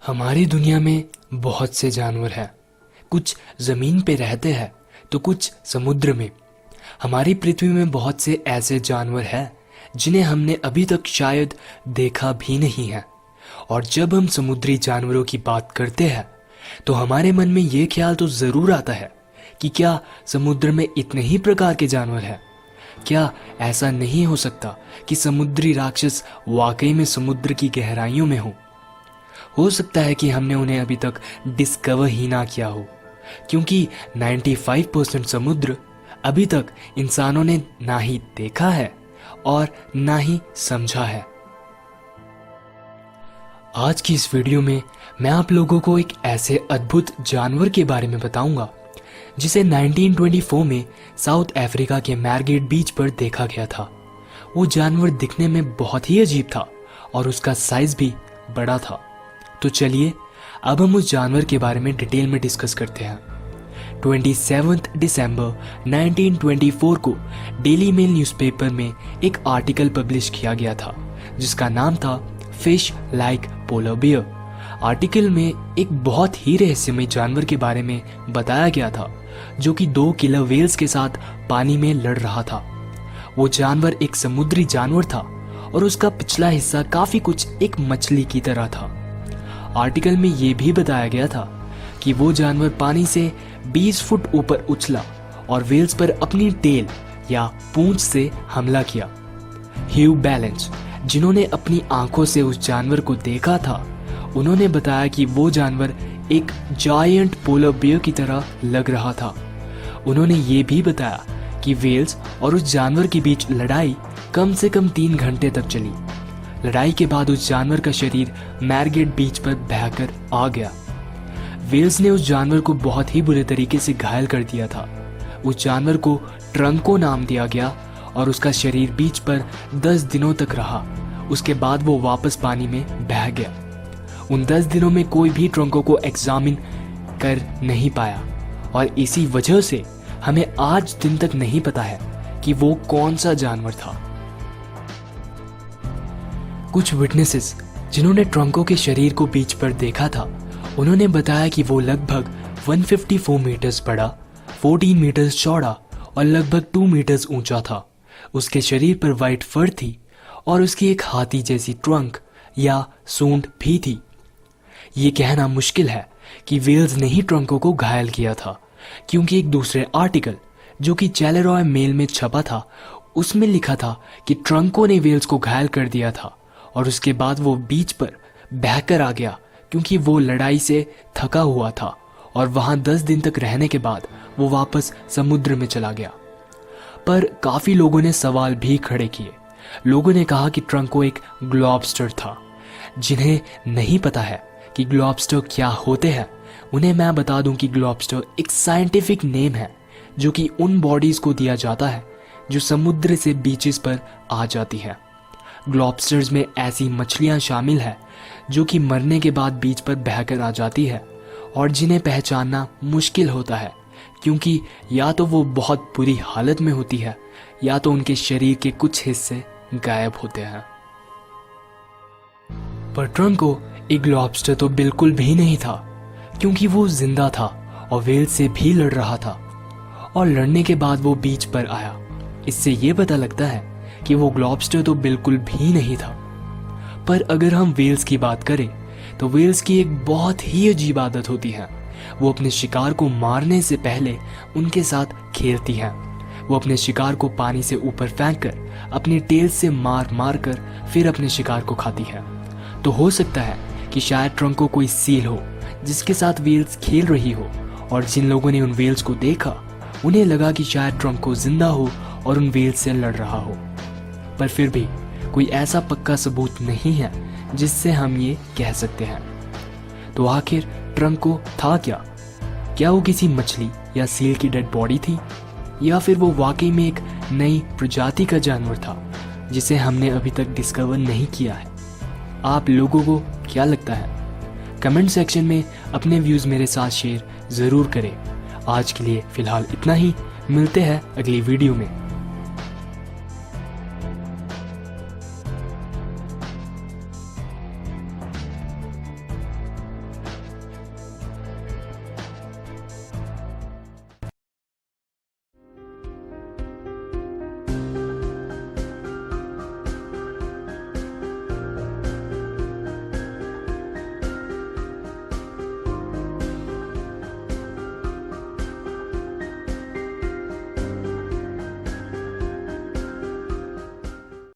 हमारी दुनिया में बहुत से जानवर हैं। कुछ जमीन पे रहते हैं तो कुछ समुद्र में। हमारी पृथ्वी में बहुत से ऐसे जानवर हैं जिन्हें हमने अभी तक शायद देखा भी नहीं है। और जब हम समुद्री जानवरों की बात करते हैं तो हमारे मन में ये ख्याल तो जरूर आता है कि क्या समुद्र में इतने ही प्रकार के जानवर हैं? क्या ऐसा नहीं हो सकता कि समुद्री राक्षस वाकई में समुद्र की गहराइयों में हो सकता है कि हमने उन्हें अभी तक डिस्कवर ही ना किया हो, क्योंकि 95% समुद्र अभी तक इंसानों ने ना ही देखा है और ना ही समझा है। आज की इस वीडियो में मैं आप लोगों को एक ऐसे अद्भुत जानवर के बारे में बताऊंगा जिसे 1924 में साउथ अफ्रीका के मार्गेट बीच पर देखा गया था। वो जानवर दिखने में बहुत ही अजीब था और उसका साइज भी बड़ा था। तो चलिए अब हम उस जानवर के बारे में डिटेल में डिस्कस करते हैं। 27 दिसंबर 1924 को डेली मेल न्यूज़पेपर में एक आर्टिकल पब्लिश किया गया था जिसका नाम था fish like polar bear. Article में एक बहुत ही रहस्यमय जानवर के बारे में बताया गया था जो कि 2 किलर व्हेल्स के साथ पानी में लड़ रहा था। वो जानवर एक समुद्री जानवर था और उसका पिछला हिस्सा काफी कुछ एक मछली की तरह था। आर्टिकल में ये भी बताया गया था कि वो जानवर पानी से 20 फुट ऊपर उछला और व्हेल्स पर अपनी टेल या पूंछ से हमला किया। ह्यू बैलेंस, जिन्होंने अपनी आंखों से उस जानवर को देखा था, उन्होंने बताया कि वो जानवर एक जायंट पोलर बियर की तरह लग रहा था। उन्होंने ये भी बताया कि व्हेल्स और उस जानवर के बीच लड़ाई कम से कम 3 घंटे तक चली। लड़ाई के बाद उस जानवर का शरीर मार्गेट बीच पर बहकर आ गया। व्हेल्स ने उस जानवर को बहुत ही बुरे तरीके से घायल कर दिया था। उस जानवर को ट्रंको नाम दिया गया और उसका शरीर बीच पर 10 दिनों तक रहा। उसके बाद वो वापस पानी में बह गया। उन 10 दिनों में कोई भी ट्रंको को एग्जामिन कर नहीं पाया और इसी वजह से हमें आज दिन तक नहीं पता है कि वो कौन सा जानवर था। कुछ विटनेसेस जिन्होंने ट्रंको के शरीर को बीच पर देखा था, उन्होंने बताया कि वो लगभग 154 मीटर्स बड़ा, 14 मीटर्स चौड़ा और लगभग 2 मीटर्स ऊंचा था। उसके शरीर पर व्हाइट फर थी और उसकी एक हाथी जैसी ट्रंक या सूंड भी थी। ये कहना मुश्किल है कि व्हेल्स ने ही ट्रंको को घायल किया था, क्योंकि एक दूसरे आर्टिकल जो कि चैलेरॉय मेल में छपा था उसमें लिखा था कि ट्रंको ने व्हेल्स को घायल कर दिया था और उसके बाद वो बीच पर बहकर आ गया क्योंकि वो लड़ाई से थका हुआ था और वहां 10 दिन तक रहने के बाद वो वापस समुद्र में चला गया। पर काफी लोगों ने सवाल भी खड़े किए। लोगों ने कहा कि ट्रंको एक ग्लोबस्टर था। जिन्हें नहीं पता है कि ग्लोबस्टर क्या होते हैं, उन्हें मैं बता दूं कि ग्लोबस्टर एक साइंटिफिक नेम है जो कि उन बॉडीज को दिया जाता है जो समुद्र से बीचेस पर आ जाती है। ग्लोबस्टर्स में ऐसी मछलियां शामिल है जो कि मरने के बाद बीच पर बहकर आ जाती है और जिन्हें पहचानना मुश्किल होता है, क्योंकि या तो वो बहुत बुरी हालत में होती है या तो उनके शरीर के कुछ हिस्से गायब होते हैं। पर ट्रंको एक ग्लोबस्टर तो बिल्कुल भी नहीं था, क्योंकि वो जिंदा था और व्हेल से भी लड़ रहा था और लड़ने के बाद वो बीच पर आया। इससे ये पता लगता है कि वो ग्लोबस्टर तो बिल्कुल भी नहीं था। पर अगर हम व्हेल्स की बात करें तो व्हेल्स की एक बहुत ही अजीब आदत होती है। वो अपने शिकार को मारने से पहले उनके साथ खेलती हैं। वो अपने शिकार को पानी से ऊपर फेंक कर अपनी टेल से मार मार कर फिर अपने शिकार को खाती है। तो हो सकता है कि शायद ट्रंको कोई सील हो जिसके साथ व्हेल्स खेल रही हो, और जिन लोगों ने उन व्हेल्स को देखा उन्हें लगा कि शायद ट्रंको जिंदा हो और उन व्हेल्स से लड़ रहा हो। पर फिर भी कोई ऐसा पक्का सबूत नहीं है जिससे हम ये कह सकते हैं। तो आखिर ट्रंको था क्या? क्या वो किसी मछली या सील की डेड बॉडी थी, या फिर वो वाकई में एक नई प्रजाति का जानवर था जिसे हमने अभी तक डिस्कवर नहीं किया है? आप लोगों को क्या लगता है? कमेंट सेक्शन में अपने व्यूज मेरे साथ शेयर जरूर करें। आज के लिए फिलहाल इतना ही। मिलते हैं अगली वीडियो में।